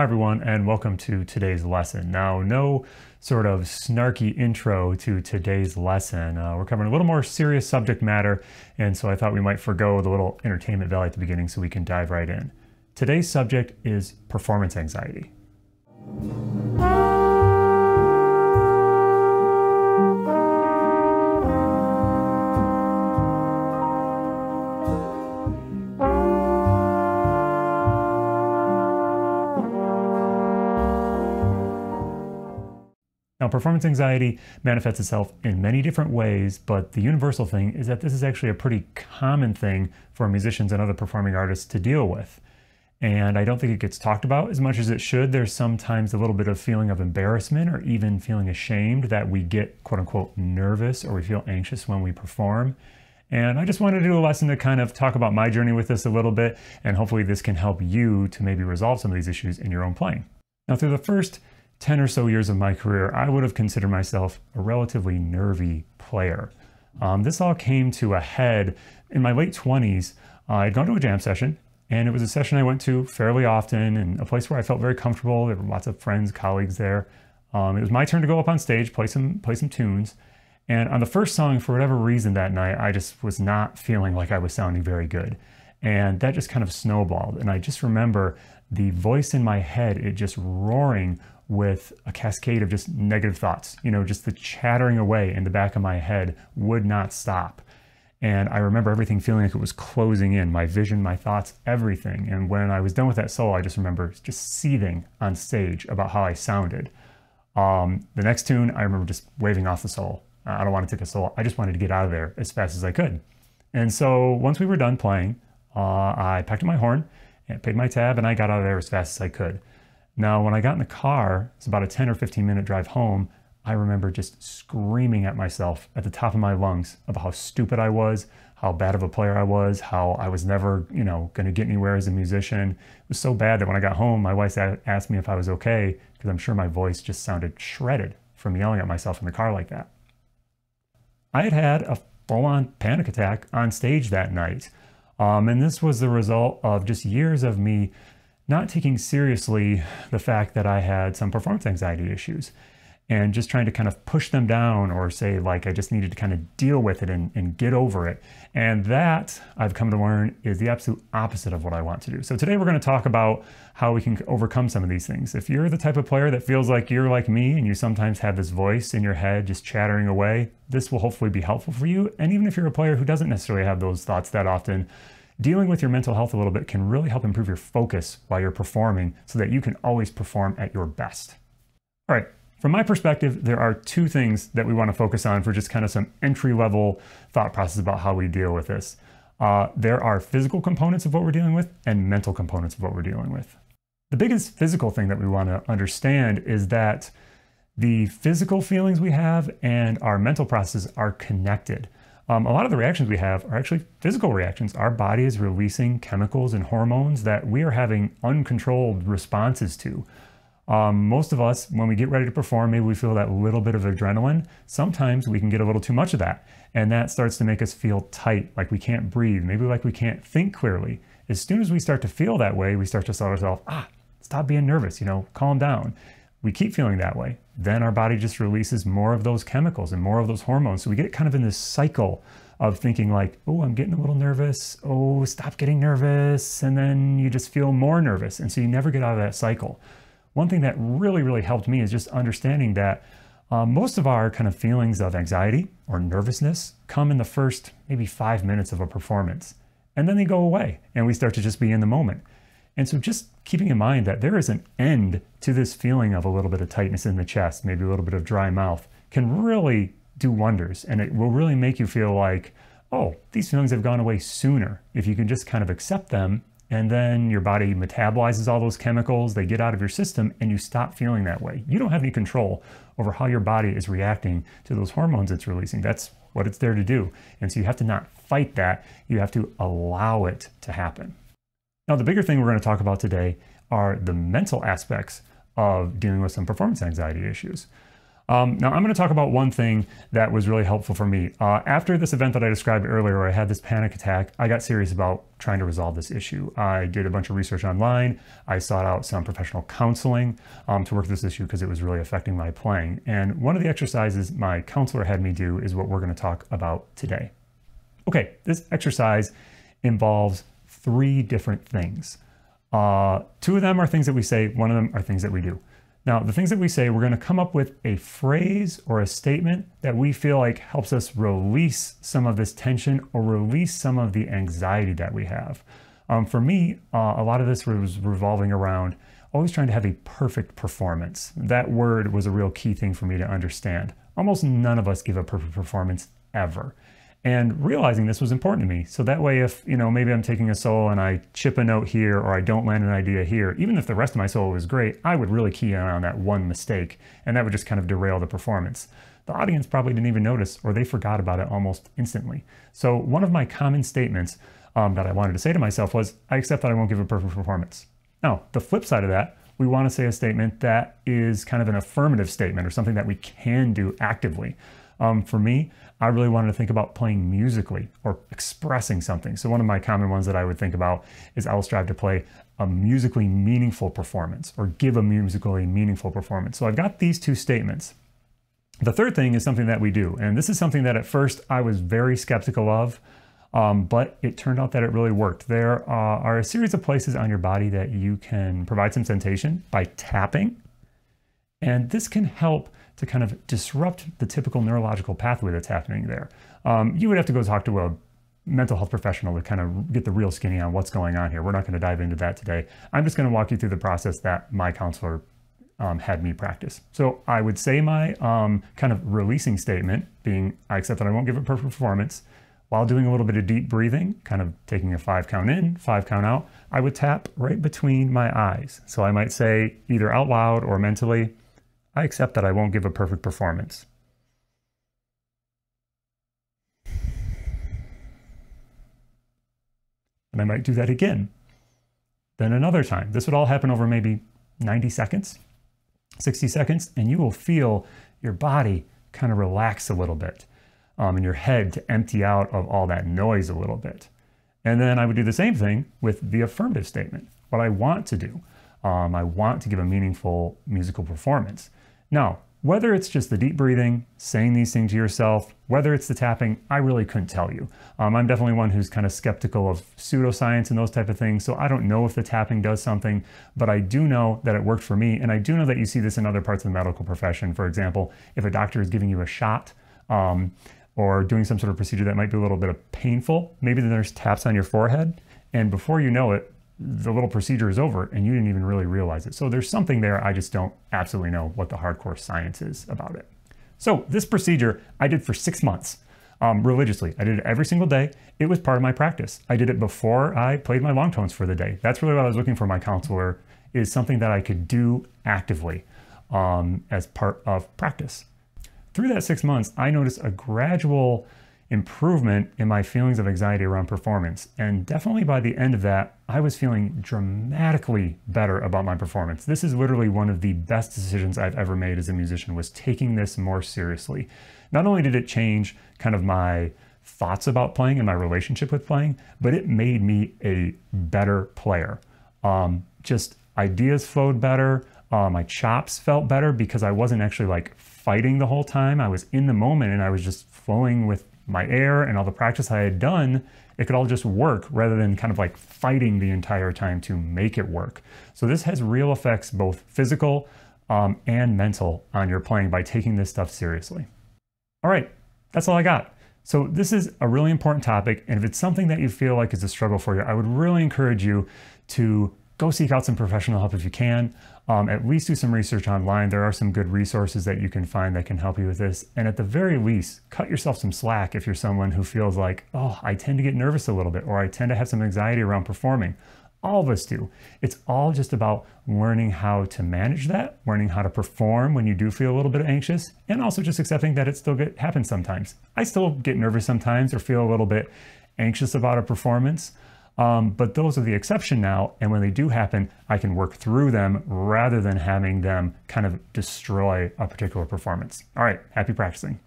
Hi everyone, and welcome to today's lesson. Now, no sort of snarky intro to today's lesson. We're covering a little more serious subject matter, and so I thought we might forgo the little entertainment value at the beginning so we can dive right in. Today's subject is performance anxiety. Now, performance anxiety manifests itself in many different ways, but the universal thing is that this is actually a pretty common thing for musicians and other performing artists to deal with. And I don't think it gets talked about as much as it should. There's sometimes a little bit of feeling of embarrassment or even feeling ashamed that we get quote unquote nervous or we feel anxious when we perform. And I just wanted to do a lesson to kind of talk about my journey with this a little bit, and hopefully this can help you to maybe resolve some of these issues in your own playing. Now, through the first 10 or so years of my career, I would have considered myself a relatively nervy player. This all came to a head in my late 20s. I'd gone to a jam session, and it was a session I went to fairly often and a place where I felt very comfortable. There were lots of friends, colleagues there. It was my turn to go up on stage, play some tunes. And on the first song, for whatever reason that night, I just was not feeling like I was sounding very good. And that just kind of snowballed. And I just remember the voice in my head, it just roaring with a cascade of just negative thoughts. You know, just the chattering away in the back of my head would not stop. And I remember everything feeling like it was closing in, my vision, my thoughts, everything. And when I was done with that solo, I just remember just seething on stage about how I sounded. The next tune, I remember just waving off the solo. I don't want to take a solo. I just wanted to get out of there as fast as I could. And so once we were done playing, I packed up my horn and paid my tab, and I got out of there as fast as I could. Now, when I got in the car, it's about a 10 or 15 minute drive home, I remember just screaming at myself at the top of my lungs about how stupid I was, how bad of a player I was, how I was never, going to get anywhere as a musician. It was so bad that when I got home, my wife asked me if I was okay, because I'm sure my voice just sounded shredded from yelling at myself in the car like that. I had had a full-on panic attack on stage that night. And this was the result of just years of me not taking seriously the fact that I had some performance anxiety issues and just trying to kind of push them down or say like I just needed to kind of deal with it and get over it. And that, I've come to learn, is the absolute opposite of what I want to do. So today we're going to talk about how we can overcome some of these things. If you're the type of player that feels like you're like me and you sometimes have this voice in your head just chattering away, this will hopefully be helpful for you. And even if you're a player who doesn't necessarily have those thoughts that often, dealing with your mental health a little bit can really help improve your focus while you're performing so that you can always perform at your best. All right, from my perspective, there are two things that we want to focus on for just kind of some entry-level thought process about how we deal with this. There are physical components of what we're dealing with and mental components of what we're dealing with. The biggest physical thing that we want to understand is that the physical feelings we have and our mental processes are connected. A lot of the reactions we have are actually physical reactions. Our body is releasing chemicals and hormones that we are having uncontrolled responses to. Most of us, when we get ready to perform, maybe we feel that little bit of adrenaline. Sometimes we can get a little too much of that, and that starts to make us feel tight, like we can't breathe, maybe like we can't think clearly. As soon as we start to feel that way, we start to tell ourselves, stop being nervous, calm down. We keep feeling that way. Then our body just releases more of those chemicals and more of those hormones. So we get kind of in this cycle of thinking like, oh, I'm getting a little nervous. Oh, stop getting nervous. And then you just feel more nervous. And so you never get out of that cycle. One thing that really, really helped me is just understanding that most of our kind of feelings of anxiety or nervousness come in the first maybe 5 minutes of a performance. And then they go away and we start to just be in the moment. And so just keeping in mind that there is an end to this feeling of a little bit of tightness in the chest, maybe a little bit of dry mouth, can really do wonders. And it will really make you feel like, oh, these feelings have gone away sooner. If you can just kind of accept them, and then your body metabolizes all those chemicals, they get out of your system, and you stop feeling that way. You don't have any control over how your body is reacting to those hormones it's releasing. That's what it's there to do. And so you have to not fight that. You have to allow it to happen. Now, the bigger thing we're going to talk about today are the mental aspects of dealing with some performance anxiety issues. Now I'm going to talk about one thing that was really helpful for me. After this event that I described earlier, where I had this panic attack, I got serious about trying to resolve this issue. I did a bunch of research online. I sought out some professional counseling to work this issue because it was really affecting my playing. And one of the exercises my counselor had me do is what we're going to talk about today. Okay, this exercise involves 3 different things. 2 of them are things that we say, 1 of them are things that we do. Now, the things that we say, we're going to come up with a phrase or a statement that we feel like helps us release some of this tension or release some of the anxiety that we have. For me, a lot of this was revolving around always trying to have a perfect performance. That word was a real key thing for me to understand. Almost none of us give a perfect performance ever. And realizing this was important to me. So that way, if, maybe I'm taking a solo and I chip a note here or I don't land an idea here, even if the rest of my solo was great, I would really key in on that one mistake, and that would just kind of derail the performance. The audience probably didn't even notice, or they forgot about it almost instantly. So one of my common statements that I wanted to say to myself was, I accept that I won't give a perfect performance. Now, the flip side of that, we want to say a statement that is kind of an affirmative statement or something that we can do actively. For me, I really wanted to think about playing musically or expressing something. So one of my common ones that I would think about is I will strive to play a musically meaningful performance or give a musically meaningful performance. So I've got these 2 statements. The third thing is something that we do. And this is something that at first I was very skeptical of, but it turned out that it really worked. There are a series of places on your body that you can provide some sensation by tapping. And this can help to kind of disrupt the typical neurological pathway that's happening there. You would have to go talk to a mental health professional to kind of get the real skinny on what's going on here. We're not going to dive into that today. I'm just going to walk you through the process that my counselor had me practice. So I would say my kind of releasing statement being, I accept that I won't give a perfect performance, while doing a little bit of deep breathing, kind of taking a 5 count in, 5 count out. I would tap right between my eyes. So I might say either out loud or mentally, I accept that I won't give a perfect performance. And I might do that again. Then another time. This would all happen over maybe 90 seconds, 60 seconds, and you will feel your body kind of relax a little bit, and your head to empty out of all that noise a little bit. And then I would do the same thing with the affirmative statement, what I want to do. I want to give a meaningful musical performance. Now, whether it's just the deep breathing, saying these things to yourself, whether it's the tapping, I really couldn't tell you. I'm definitely one who's kind of skeptical of pseudoscience and those type of things, so I don't know if the tapping does something, but I do know that it worked for me, and I do know that you see this in other parts of the medical profession. For example, if a doctor is giving you a shot, or doing some sort of procedure that might be a little bit painful, maybe the nurse taps on your forehead, and before you know it, the little procedure is over and you didn't even really realize it. So there's something there, I just don't absolutely know what the hardcore science is about it. So this procedure I did for 6 months religiously. I did it every single day. It was part of my practice. I did it before I played my long tones for the day. That's really what I was looking for my counselor, is something that I could do actively as part of practice. Through that 6 months, I noticed a gradual improvement in my feelings of anxiety around performance. And definitely by the end of that, I was feeling dramatically better about my performance. This is literally one of the best decisions I've ever made as a musician, was taking this more seriously. Not only did it change kind of my thoughts about playing and my relationship with playing, but it made me a better player. Just ideas flowed better. My chops felt better because I wasn't actually like fighting the whole time. I was in the moment and I was just flowing with my air and all the practice I had done. It could all just work rather than kind of like fighting the entire time to make it work. So this has real effects, both physical and mental, on your playing by taking this stuff seriously. All right, that's all I got. So this is a really important topic, and if it's something that you feel like is a struggle for you, I would really encourage you to go seek out some professional help if you can. At least do some research online. There are some good resources that you can find that can help you with this. And at the very least, cut yourself some slack if you're someone who feels like, oh, I tend to get nervous a little bit, or I tend to have some anxiety around performing. All of us do. It's all just about learning how to manage that, learning how to perform when you do feel a little bit anxious, and also just accepting that it still happens sometimes. I still get nervous sometimes or feel a little bit anxious about a performance. But those are the exception now, and when they do happen, I can work through them rather than having them kind of destroy a particular performance. All right, happy practicing.